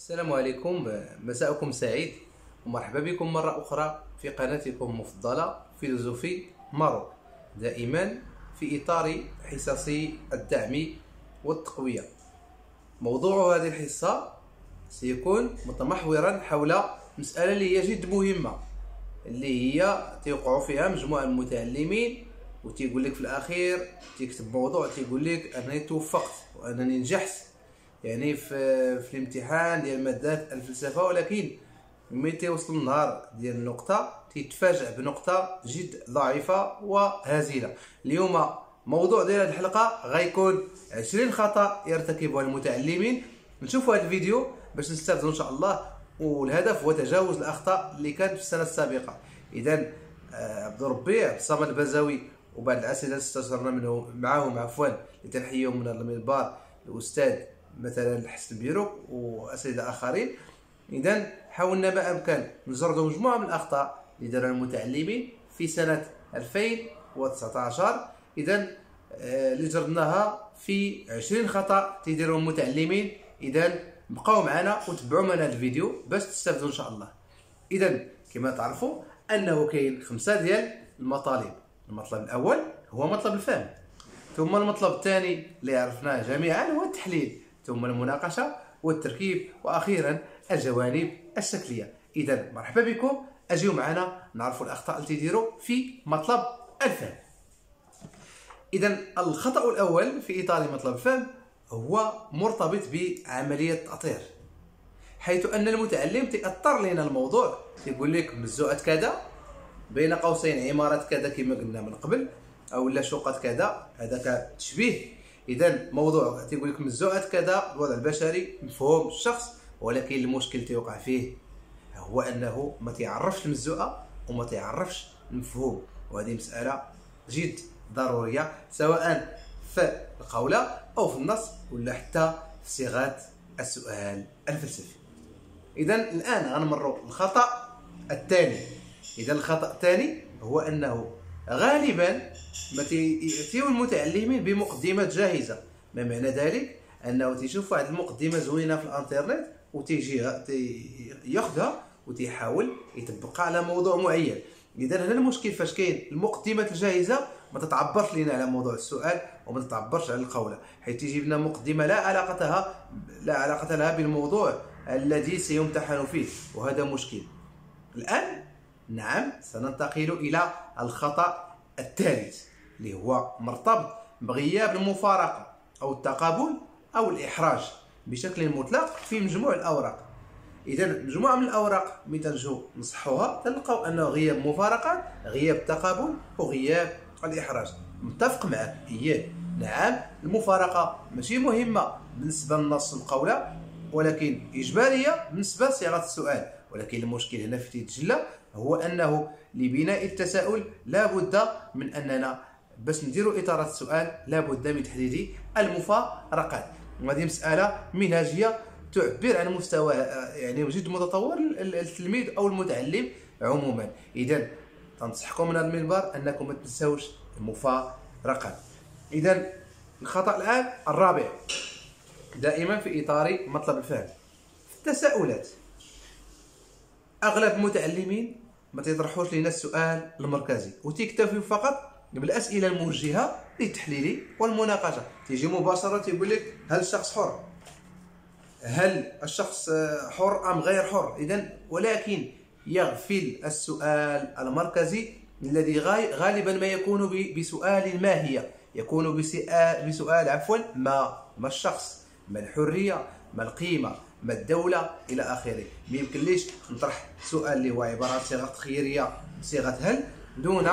السلام عليكم، مساءكم سعيد ومرحبا بكم مرة أخرى في قناتكم المفضلة فيلوزوفي ماروك، دائما في إطار حصص الدعم والتقوية. موضوع هذه الحصة سيكون متمحورا حول مسألة اللي هي جد مهمة، اللي هي تيوقعوا فيها مجموعة من المتعلمين وتيقول لك في الأخير تكتب موضوع تيقول لك أنني توفقت وأنني نجحت يعني في الامتحان ديال مادة الفلسفة، ولكن ملي تيوصل النهار ديال النقطة تيتفاجأ بنقطة جد ضعيفة وهزيلة. اليوم موضوع ديال هذه الحلقة غيكون 20 خطأ يرتكبها المتعلمين. نشوفوا هذا الفيديو باش نستافدوا ان شاء الله، والهدف هو تجاوز الأخطاء اللي كانت في السنة السابقة. إذا عبد الربيع، عبد الصمد البزاوي وبعض الأسئلة اللي استفسرنا معهم لتنحيهم من المنبر الأستاذ مثلا حسن بيروك واساتذه اخرين. اذا حاولنا ما امكن نجردوا مجموعه من الاخطاء اللي دارها المتعلمين في سنه 2019. اذا اللي جردناها في 20 خطا تيديروا المتعلمين. اذا بقاو معنا وتبعوا معنا الفيديو باش تستافدوا ان شاء الله. اذا كما تعرفوا انه كاين 5 ديال المطالب. المطلب الاول هو مطلب الفهم، ثم المطلب الثاني اللي عرفناه جميعا هو التحليل، ثم المناقشة والتركيب، وأخيرا الجوانب الشكلية. إذا مرحبا بكم، أجيو معنا نعرفوا الأخطاء اللي تديروا في مطلب الفهم. إذا الخطأ الأول في إطار مطلب الفهم هو مرتبط بعملية التأطير، حيث أن المتعلم تأطر لنا الموضوع، يقول لك مزوعة كذا بين قوسين عمارة كذا كما قلنا من قبل، أو لا شقة كذا، هذا كتشبيه. إذا موضوع تيقول لك مزوعة كذا الوضع البشري مفهوم الشخص، ولكن المشكل تيوقع فيه هو أنه ما تيعرفش المزوعة وما تيعرفش المفهوم، وهذه مسألة جد ضرورية سواء في القولة أو في النص ولا حتى في صيغة السؤال الفلسفي. إذا الآن غنمروا الخطأ الثاني. إذا الخطأ الثاني هو أنه غالبا ما تيأتيو المتعلمين بمقدمات جاهزة. ما معنى ذلك؟ أنه تيشوف واحد المقدمة زوينة في الانترنت وتيجي ياخذها وتيحاول يطبقها على موضوع معين. إذا هنا المشكل فاش كاين المقدمات الجاهزة ما تتعبرش لنا على موضوع السؤال وما تتعبرش على القولة، حيث تيجيب لنا مقدمة لا علاقة لها بالموضوع الذي سيمتحن فيه، وهذا مشكل. الآن نعم سننتقل إلى الخطأ الثالث اللي هو مرتبط بغياب المفارقة أو التقابل أو الإحراج بشكل مطلق في مجموع الأوراق. إذا مجموعة من الأوراق ملي تنجو نصحوها تلقاو أنه غياب مفارقة، غياب تقابل، وغياب الإحراج. متفق معك، نعم المفارقة ماشي مهمة بالنسبة للنص القولة، ولكن إجبارية بالنسبة لصيغة السؤال. ولكن المشكل هنا في تيتجلى هو أنه لبناء التساؤل لابد من أننا باش نديروا إطارات السؤال لابد من تحديد المفارقات، وهذه مسألة منهجية تعبر عن مستوى يعني جد متطور التلميذ أو المتعلم عموما. إذا تنصحكم من المنبر أنكم ما تنساوش المفارقات. إذا الخطأ الآن الرابع دائما في إطار مطلب الفهم في التساؤلات. اغلب المتعلمين ما تيطرحوش لنا السؤال المركزي وتيكتفيو فقط بالاسئله الموجهه للتحليل والمناقشه. تيجي مباشره تيقول لك هل الشخص حر؟ هل الشخص حر ام غير حر؟ اذا ولكن يغفل السؤال المركزي الذي غالبا ما يكون بسؤال ما هي، يكون بسؤال ما الشخص، ما الحريه، ما القيمه، ما الدولة إلى آخره. ما يمكنليش نطرح سؤال اللي هو عبارة عن صيغة تخييرية صيغة هل دون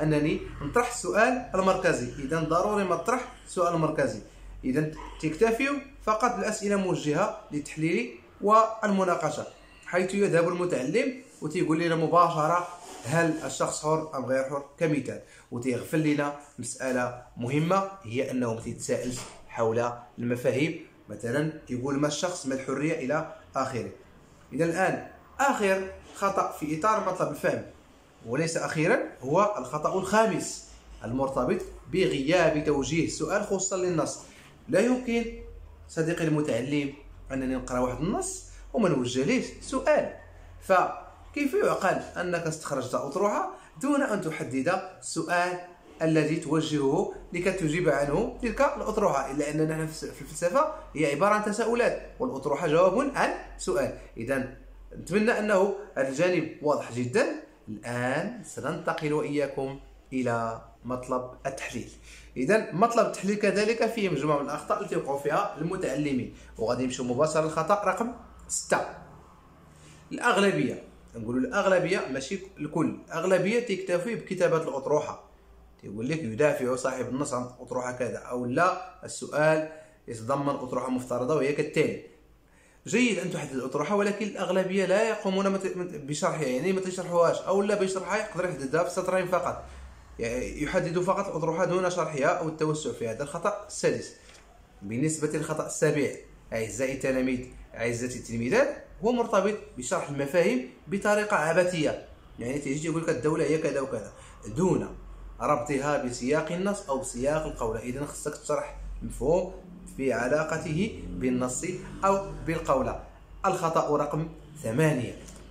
أنني نطرح السؤال المركزي. إذا ضروري ما نطرح السؤال المركزي. إذا تكتفي فقط بالأسئلة موجهة للتحليل والمناقشة، حيث يذهب المتعلم وتيقول لنا مباشرة هل الشخص حر أم غير حر كمثال، وتيغفل لنا مسألة مهمة هي أنه ما تيتساءلش حول المفاهيم. مثلا يقول ما الشخص، ما الحرية إلى آخره. إذا الآن آخر خطأ في إطار مطلب الفهم وليس أخيرا هو الخطأ الخامس المرتبط بغياب توجيه السؤال خصوصا للنص. لا يمكن صديقي المتعلم أنني نقرأ واحد النص وما نوجهليش سؤال. فكيف يعقل أنك استخرجت أطروحة دون أن تحدد السؤال الذي توجهه لكي تجيب عنه تلك الأطروحة؟ إلا أننا في الفلسفة هي عبارة عن تساؤلات، والأطروحة جواب عن سؤال. إذا نتمنى أنه هذا الجانب واضح جدا. الآن سننتقل وإياكم إلى مطلب التحليل. إذا مطلب التحليل كذلك فيه مجموعة من الأخطاء التي يوقع فيها المتعلمين، وغادي نمشيو مباشرة للخطأ رقم 6. الأغلبية، نقولوا الأغلبية ماشي الكل، الأغلبية تكتفي بكتابة الأطروحة. يقول لك يدافع صاحب النص عن أطروحة كذا، أو لا السؤال يتضمن أطروحة مفترضة وهي كالتالي. جيد أن تحدد الأطروحة، ولكن الأغلبية لا يقومون بشرحها، يعني ما تشرحوهاش، أو لا بيشرحها يقدر يحددها في سطرين فقط، يعني يحدد فقط الأطروحة دون شرحها أو التوسع فيها. هذا الخطأ السادس. بالنسبة للخطأ السابع، أعزائي التلاميذ أعزائي التلميذات، هو مرتبط بشرح المفاهيم بطريقة عبثية. يعني تيجي يقول لك الدولة هي كذا وكذا دون ربطها بسياق النص أو بسياق القولة. إذا خصك تشرح مفهوم في علاقته بالنص أو بالقولة. الخطأ رقم 8،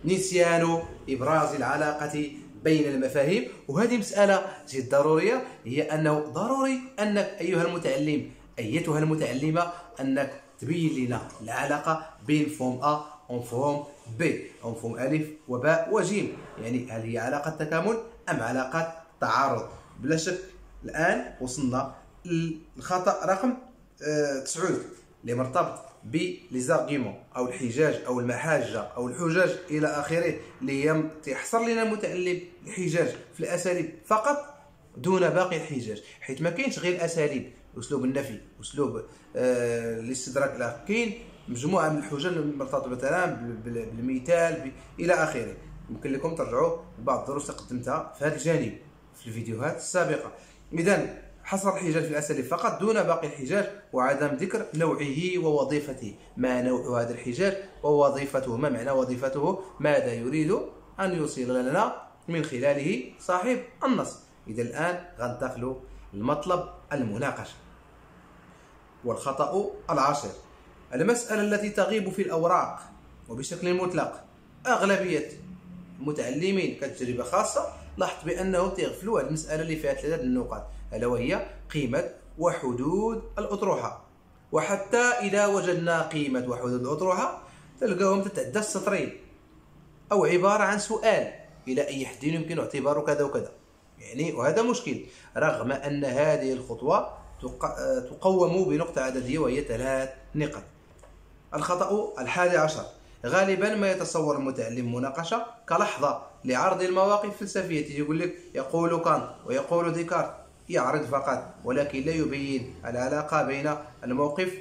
نسيان إبراز العلاقة بين المفاهيم. وهذه مسألة جد ضرورية، هي أنه ضروري أنك أيها المتعلم أيتها المتعلمة أنك تبين لنا العلاقة بين مفهوم أ ومفهوم ب، أو مفهوم ألف وباء وجيم. يعني هل هي علاقة تكامل أم علاقة تعارض؟ بلا شك الآن وصلنا للخطأ رقم 9 اللي مرتبط بليزارغيمون أو الحجاج أو المحاجة أو الحجاج إلى آخره، اللي يحصر لنا المتعلم الحجاج في الأساليب فقط دون باقي الحجاج، حيث ما كاينش غير الأساليب، أسلوب النفي، أسلوب الاستدراك، لا كاين مجموعة من الحجج المرتبطة مثلا بالمثال إلى آخره. يمكن لكم ترجعوا لبعض الدروس اللي قدمتها في هذا الجانب في الفيديوهات السابقة. إذن حصر الحجاج في الأساليب فقط دون باقي الحجاج، وعدم ذكر نوعه ووظيفته. ما نوع هذا الحجاج ووظيفته؟ ما معنى وظيفته؟ ماذا يريد أن يوصل لنا من خلاله صاحب النص؟ إذا الآن غننتقل للمطلب المناقشة. والخطأ 10، المسألة التي تغيب في الأوراق وبشكل مطلق. أغلبية المتعلمين كتجربة خاصة لاحظت بأنه تغفلوا على المسألة اللي فيها 3 النقاط، ألا وهي قيمة وحدود الأطروحة. وحتى إذا وجدنا قيمة وحدود الأطروحة تلقاهم تتعدى السطرين، أو عبارة عن سؤال إلى أي حد يمكن اعتباره كذا وكذا. يعني وهذا مشكل، رغم أن هذه الخطوة تقوم بنقطة عددية وهي 3 نقاط. الخطأ 11، غالبا ما يتصور المتعلم مناقشة كلحظة لعرض المواقف الفلسفية. يقول لك يقول كانت ويقول ديكارت، يعرض فقط ولكن لا يبين العلاقة بين الموقف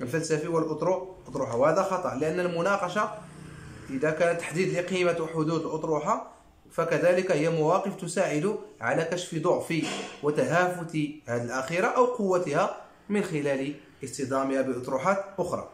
الفلسفي والأطروحة. وهذا خطأ، لأن المناقشة إذا كانت تحديد لقيمة وحدود الأطروحة فكذلك هي مواقف تساعد على كشف ضعف وتهافت هذه الأخيرة أو قوتها من خلال اصطدامها بأطروحات أخرى.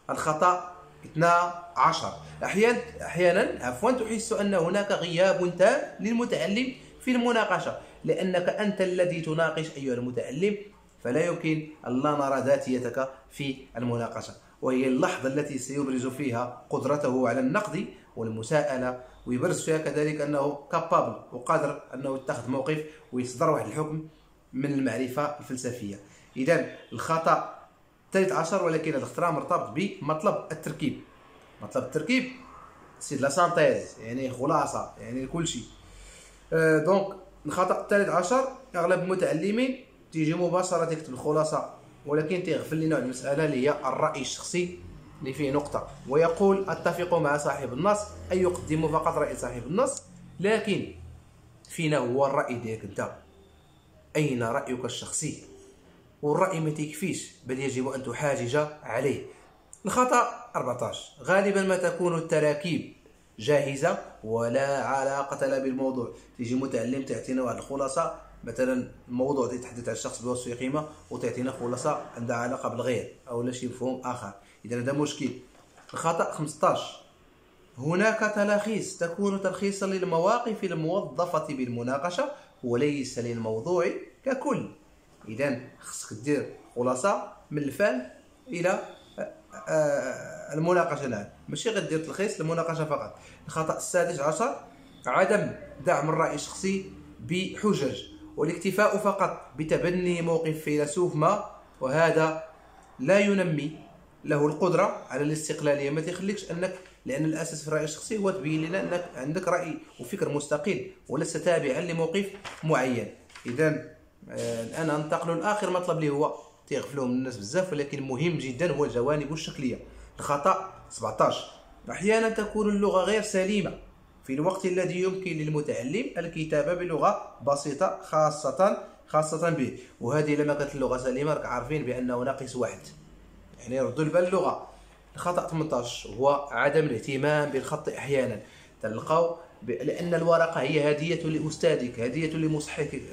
الخطأ 12، أحيانا تحس أن هناك غياب تام للمتعلم في المناقشة، لأنك أنت الذي تناقش أيها المتعلم، فلا يمكن أن لا نرى ذاتيتك في المناقشة، وهي اللحظة التي سيبرز فيها قدرته على النقد والمساءلة، ويبرز فيها كذلك أنه كابابل وقادر أنه يتخذ موقف ويصدر واحد الحكم من المعرفة الفلسفية. إذن الخطأ 13، ولكن هذا الاختراع مرتبط بمطلب التركيب. مطلب التركيب سي لا سانتيز، يعني خلاصة، يعني كل شيء. دونك الخطأ 13، أغلب المتعلمين تيجي مباشرة تكتب الخلاصة، ولكن تيغفل لنا المسألة اللي هي الرأي الشخصي اللي فيه نقطة، ويقول أتفق مع صاحب النص، أي يقدم فقط رأي صاحب النص. لكن فينا هو الرأي ديالك أنت؟ أين رأيك الشخصي؟ والرأي ما تكفيش، بل يجب أن تحاجج عليه. الخطأ 14، غالبا ما تكون التراكيب جاهزة ولا علاقة لها بالموضوع. تيجي متعلم تعطينا واحد الخلاصة، مثلا الموضوع يتحدث عن الشخص بوصفه قيمة، وتعطينا خلاصة عندها علاقة بالغير أو لا شيء مفهوم آخر. إذا هذا مشكل. الخطأ 15، هناك تلخيص، تكون تلخيصا للمواقف الموظفة بالمناقشة وليس للموضوع ككل. إذا خصك دير خلاصة من الفعل إلى المناقشه. نعم، ماشي غير دير تلخيص، المناقشه فقط. الخطأ السادس عشر: عدم دعم الرأي الشخصي بحجج، والاكتفاء فقط بتبني موقف فيلسوف ما، وهذا لا ينمي له القدرة على الاستقلالية. ما تخليكش أنك، لأن الأساس في الرأي الشخصي هو تبين لنا أنك عندك رأي وفكر مستقل ولست تابعا لموقف معين. إذا الآن ننتقل لآخر مطلب اللي هو تيغفلوه من الناس بزاف ولكن مهم جدا، هو الجوانب الشكلية. الخطأ 17: أحيانا تكون اللغة غير سليمة في الوقت الذي يمكن للمتعلم الكتابة بلغة بسيطة خاصة به. وهذه لما كانت اللغة سليمة راك عارفين بأنه ناقص واحد، يعني ردوا البال اللغة. الخطأ 18 هو عدم الاهتمام بالخط. أحيانا تلقاو لأن الورقة هي هدية لأستاذك، هدية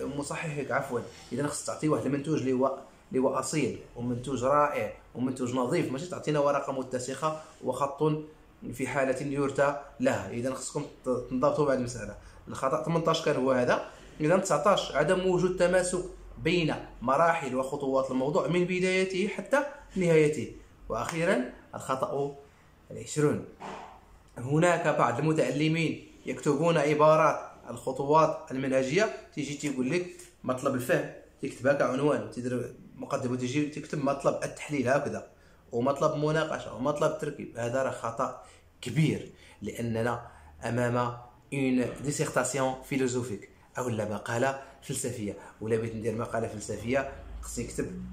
لمصححك عفوا. إذا خصك تعطي واحد المنتوج اللي هو أصيل ومنتوج رائع ومنتوج نظيف، ماشي تعطينا ورقة متسخة وخط في حالة يرثى لها. إذا خصكم تنضبطوا بعد المسألة. الخطأ 18 كان هو هذا. إذا 19: عدم وجود تماسك بين مراحل وخطوات الموضوع من بدايته حتى نهايته. وأخيرا الخطأ 20: هناك بعض المتعلمين يكتبون عبارات الخطوات المنهجية، تيجي تيقول لك مطلب الفهم تكتبها كعنوان وتدير مقدمة، وتجي تكتب مطلب التحليل هكذا، ومطلب مناقشة ومطلب التركيب. هذا راه خطأ كبير، لأننا أمام اون ديسيرتاسيون فيلوزوفيك أو مقالة فلسفية. ولا بغيت ندير مقالة فلسفية خصني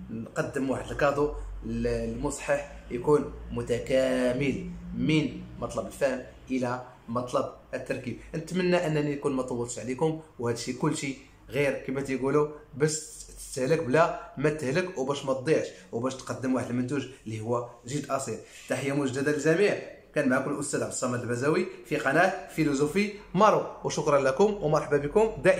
نقدم واحد الكادو المصحح يكون متكامل من مطلب الفهم إلى مطلب التركيب. نتمنى أنني نكون ما طولتش عليكم، وهذا الشيء كل شيء غير كما تيقولوا باش تستهلك بلا ما تهلك، وباش ما تضيعش، وباش تقدم واحد المنتوج اللي هو جد اصيل. تحيه مجدده للجميع. كان معكم الاستاذ عبد الصمد البزاوي في قناه فيلوزوفي مارو، وشكرا لكم ومرحبا بكم دائما.